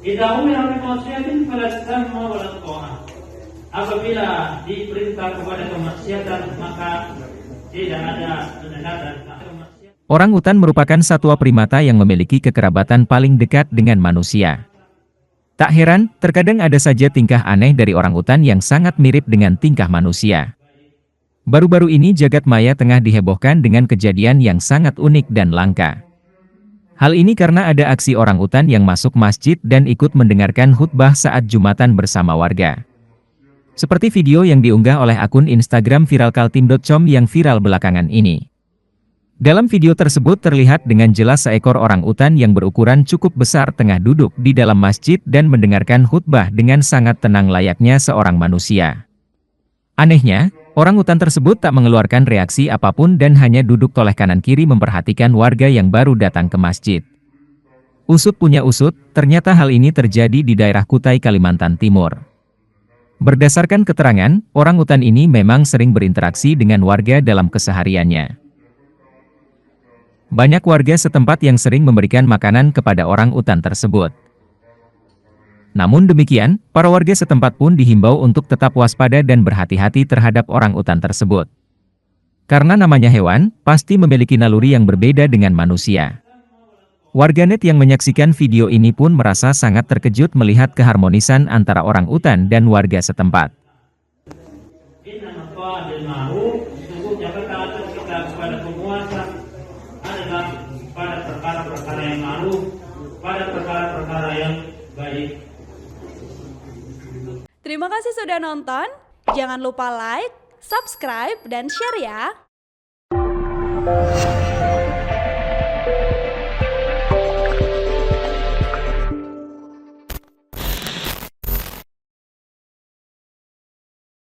Idza umira bi maksiatin fala tamma wa la ta'a. Apabila diperintah kepada kemaksiatan maka tidak ada pendekatan. Orang utan merupakan satwa primata yang memiliki kekerabatan paling dekat dengan manusia. Tak heran, terkadang ada saja tingkah aneh dari orang utan yang sangat mirip dengan tingkah manusia. Baru-baru ini jagat maya tengah dihebohkan dengan kejadian yang sangat unik dan langka. Hal ini karena ada aksi orang utan yang masuk masjid dan ikut mendengarkan khutbah saat Jumatan bersama warga. Seperti video yang diunggah oleh akun Instagram viralkaltim.com yang viral belakangan ini. Dalam video tersebut terlihat dengan jelas seekor orang utan yang berukuran cukup besar tengah duduk di dalam masjid dan mendengarkan khutbah dengan sangat tenang layaknya seorang manusia. Anehnya, orang utan tersebut tak mengeluarkan reaksi apapun dan hanya duduk toleh kanan kiri memperhatikan warga yang baru datang ke masjid. Usut punya usut, ternyata hal ini terjadi di daerah Kutai, Kalimantan Timur. Berdasarkan keterangan, orang utan ini memang sering berinteraksi dengan warga dalam kesehariannya. Banyak warga setempat yang sering memberikan makanan kepada orang utan tersebut. Namun demikian, para warga setempat pun dihimbau untuk tetap waspada dan berhati-hati terhadap orang utan tersebut. Karena namanya hewan, pasti memiliki naluri yang berbeda dengan manusia. Warganet yang menyaksikan video ini pun merasa sangat terkejut melihat keharmonisan antara orang utan dan warga setempat. Kepada penguasa adalah pada perkara-perkara yang ma'ruf, pada perkara-perkara yang baik. Terima kasih sudah nonton. Jangan lupa like, subscribe, dan share ya.